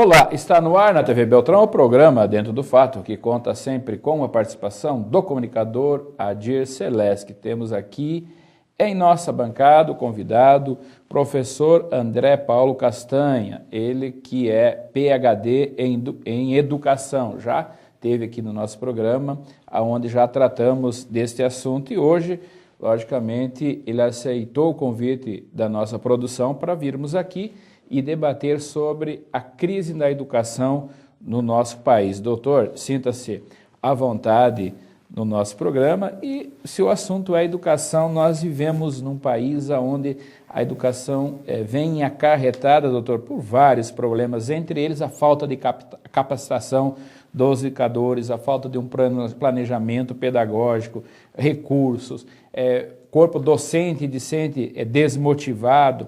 Olá, está no ar na TV Beltrão o programa Dentro do Fato, que conta sempre com a participação do comunicador Adir Celeste, que temos aqui em nossa bancada o convidado, professor André Paulo Castanha, ele que é PhD em Educação, já esteve aqui no nosso programa, onde já tratamos deste assunto e hoje, logicamente, ele aceitou o convite da nossa produção para virmos aqui e debater sobre a crise da educação no nosso país. Doutor, sinta-se à vontade no nosso programa e se o assunto é educação, nós vivemos num país onde a educação vem acarretada, doutor, por vários problemas, entre eles a falta de capacitação dos educadores, a falta de um planejamento pedagógico, recursos, corpo docente e discente desmotivado,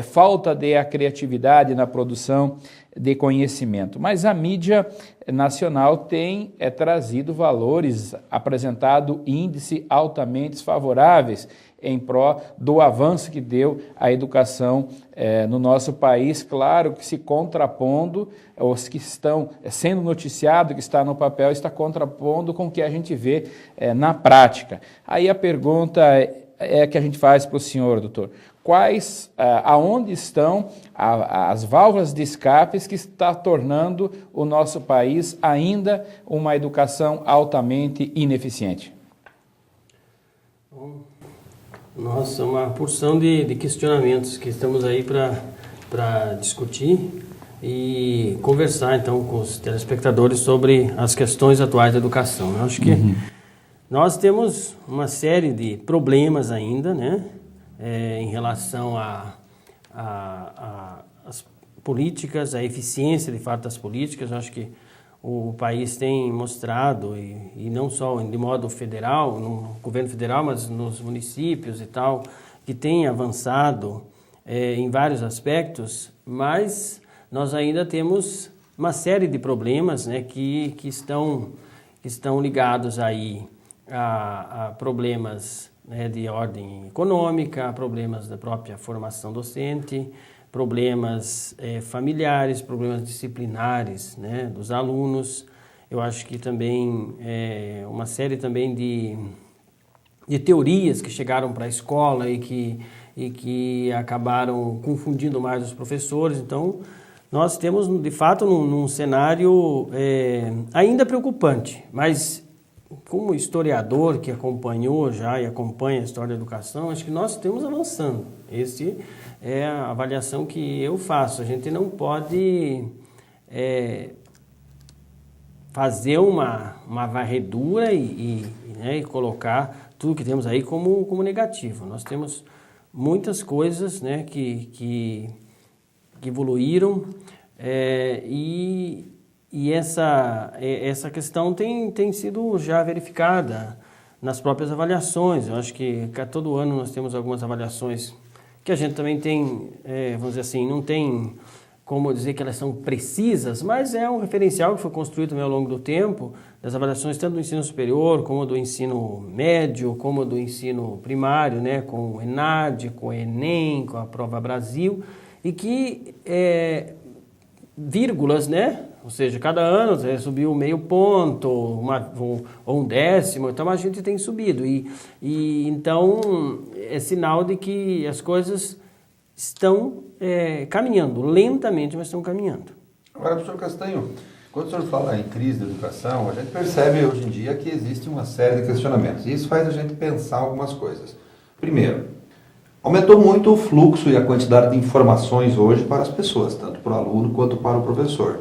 falta de criatividade na produção de conhecimento. Mas a mídia nacional tem trazido valores, apresentado índices altamente favoráveis em pró do avanço que deu a educação no nosso país, claro que se contrapondo, os que estão sendo noticiado, que está no papel, está contrapondo com o que a gente vê na prática. Aí a pergunta que a gente faz para o senhor, doutor, aonde estão as válvulas de escapes que está tornando o nosso país ainda uma educação altamente ineficiente? Nossa, uma porção de questionamentos que estamos aí para discutir e conversar então com os telespectadores sobre as questões atuais da educação. Eu acho que nós temos uma série de problemas ainda, né? Em relação às políticas, a eficiência de fato das políticas. Eu acho que o país tem mostrado, e não só de modo federal, no governo federal, mas nos municípios e tal, que tem avançado em vários aspectos, mas nós ainda temos uma série de problemas, né, que estão ligados aí a problemas, né, de ordem econômica, problemas da própria formação docente, problemas familiares, problemas disciplinares, né, dos alunos. Eu acho que também uma série também de teorias que chegaram para a escola e que acabaram confundindo mais os professores. Então, nós temos, de fato, num cenário ainda preocupante, mas como historiador que acompanhou já e acompanha a história da educação, acho que nós estamos avançando. Essa é a avaliação que eu faço. A gente não pode fazer uma varredura e colocar tudo que temos aí como negativo. Nós temos muitas coisas, né, que evoluíram e essa questão tem sido já verificada nas próprias avaliações. Eu acho que todo ano nós temos algumas avaliações que a gente também tem, vamos dizer assim, não tem como dizer que elas são precisas, mas é um referencial que foi construído também ao longo do tempo, das avaliações tanto do ensino superior, como do ensino médio, como do ensino primário, né, com o ENAD, com o Enem, com a Prova Brasil, e que vírgulas, né? Ou seja, cada ano subiu meio ponto, ou um décimo, então a gente tem subido. E então é sinal de que as coisas estão caminhando, lentamente, mas estão caminhando. Agora, professor Castanho, quando o senhor fala em crise da educação, a gente percebe hoje em dia que existe uma série de questionamentos. E isso faz a gente pensar algumas coisas. Primeiro, aumentou muito o fluxo e a quantidade de informações hoje para as pessoas, tanto para o aluno quanto para o professor.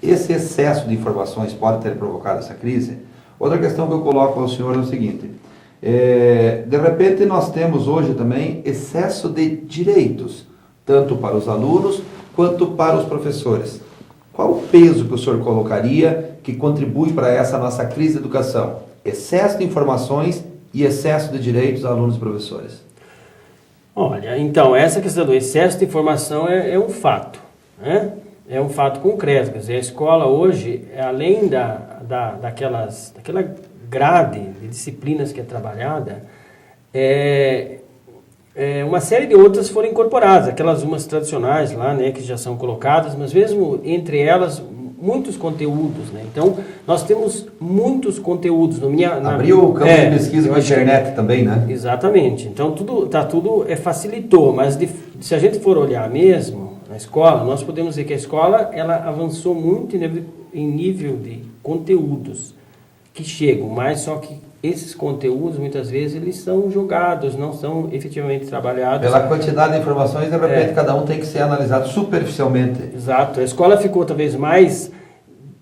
Esse excesso de informações pode ter provocado essa crise? Outra questão que eu coloco ao senhor é o seguinte, de repente nós temos hoje também excesso de direitos, tanto para os alunos quanto para os professores. Qual o peso que o senhor colocaria que contribui para essa nossa crise de educação? Excesso de informações e excesso de direitos a alunos e professores. Olha, então, essa questão do excesso de informação é um fato, né? É um fato concreto. Quer dizer, a escola hoje, além daquela grade de disciplinas que é trabalhada, uma série de outras foram incorporadas, aquelas umas tradicionais lá, né, que já são colocadas, mas mesmo entre elas, muitos conteúdos, né? Então, nós temos muitos conteúdos. Abriu o campo de pesquisa com a internet também, né? Exatamente. Então, tudo facilitou, mas se a gente for olhar mesmo na escola, nós podemos dizer que a escola, ela avançou muito em nível de conteúdos que chegam, mas só que esses conteúdos, muitas vezes, eles são jogados, não são efetivamente trabalhados. Pela quantidade de informações, de repente, cada um tem que ser analisado superficialmente. Exato. A escola ficou, talvez, mais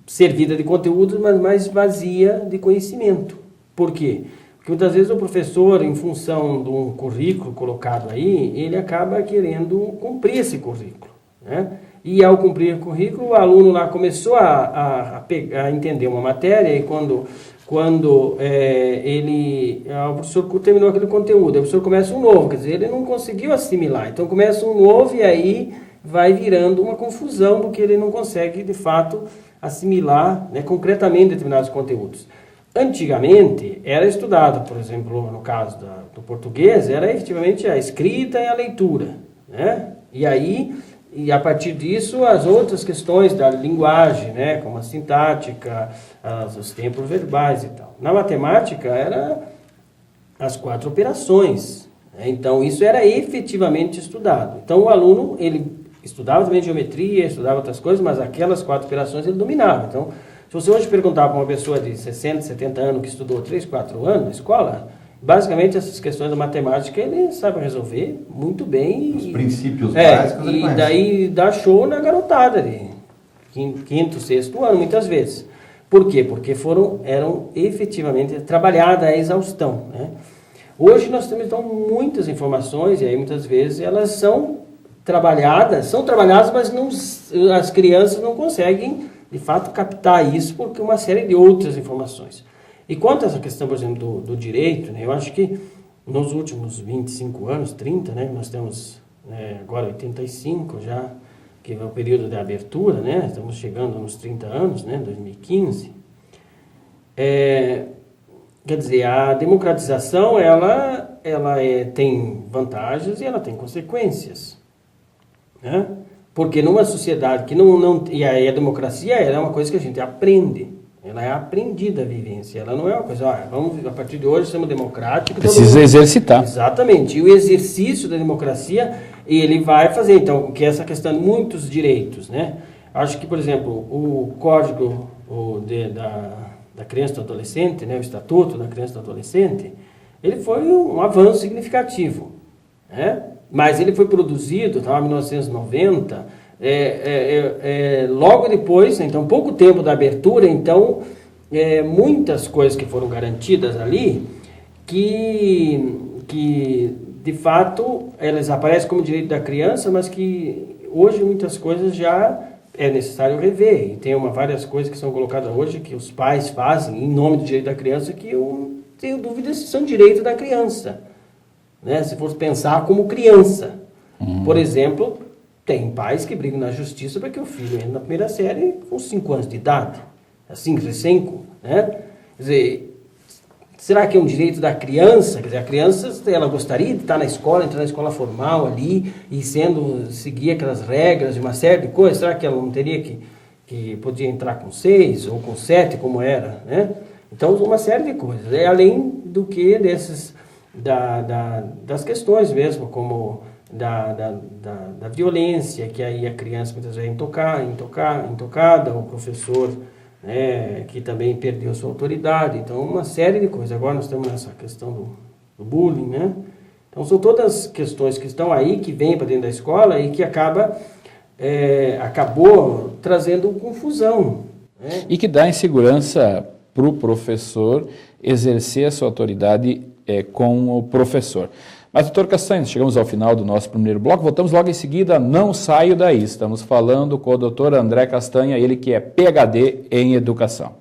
servida de conteúdos, mas mais vazia de conhecimento. Por quê? Porque, muitas vezes, o professor, em função de um currículo colocado aí, ele acaba querendo cumprir esse currículo, né? E, ao cumprir o currículo, o aluno lá começou a entender uma matéria e quando o professor terminou aquele conteúdo, o professor começa um novo, quer dizer, ele não conseguiu assimilar, então começa um novo e aí vai virando uma confusão, porque ele não consegue, de fato, assimilar, né, concretamente determinados conteúdos. Antigamente, era estudado, por exemplo, no caso do português, era efetivamente a escrita e a leitura, né? E a partir disso, as outras questões da linguagem, né, como a sintática, os tempos verbais e tal. Na matemática, era as 4 operações, né? Então, isso era efetivamente estudado. Então, o aluno, ele estudava também geometria, estudava outras coisas, mas aquelas 4 operações ele dominava. Então, se você hoje perguntar para uma pessoa de 60, 70 anos que estudou 3, 4 anos na escola, basicamente, essas questões da matemática, ele sabe resolver muito bem. Os princípios básicos. E daí dá show na garotada de quinto, sexto ano, muitas vezes. Por quê? Porque eram efetivamente trabalhadas a exaustão, né? Hoje nós temos, então, muitas informações, e aí muitas vezes elas são trabalhadas, mas as crianças não conseguem, de fato, captar isso, porque uma série de outras informações. E quanto a essa questão, por exemplo, do direito, né, eu acho que nos últimos 25 anos, 30, né, nós temos agora 85 já, que é o período de abertura, né, estamos chegando nos 30 anos, né, 2015. Quer dizer, a democratização, ela tem vantagens e ela tem consequências, né? Porque numa sociedade que não e a democracia é uma coisa que a gente aprende. Ela é aprendida a vivência, ela não é uma coisa, vamos, a partir de hoje, sermos democráticos. Precisa exercitar. Exatamente, e o exercício da democracia, ele vai fazer, então, que é essa questão de muitos direitos, né? Acho que, por exemplo, o Código da Criança e do Adolescente, né, o Estatuto da Criança e do Adolescente, ele foi um avanço significativo, né? Mas ele foi produzido, em 1990, logo depois, então pouco tempo da abertura, então muitas coisas que foram garantidas ali, que de fato elas aparecem como direito da criança, mas que hoje muitas coisas já é necessário rever. E tem várias coisas que são colocadas hoje que os pais fazem em nome do direito da criança que eu tenho dúvidas se são direito da criança, né? Se for pensar como criança. Por exemplo, tem pais que brigam na justiça para que o filho entre na primeira série com 5 anos de idade, assim, recém, né? Quer dizer, será que é um direito da criança? Quer dizer, a criança, ela gostaria de estar na escola, entrar na escola formal ali e seguir aquelas regras de uma série de coisas? Será que ela não teria que podia entrar com 6 ou com 7, como era, né? Então, uma série de coisas. Além do que das questões mesmo, como da violência, que aí a criança muitas vezes é intocada, o professor, né, que também perdeu sua autoridade. Então, uma série de coisas. Agora nós temos essa questão do bullying, né? Então, são todas questões que estão aí, que vêm para dentro da escola e que acabou trazendo confusão, né? E que dá insegurança para o professor exercer a sua autoridade com o professor. Mas, doutor Castanho, chegamos ao final do nosso primeiro bloco, voltamos logo em seguida, não saio daí. Estamos falando com o doutor André Castanha, ele que é PhD em Educação.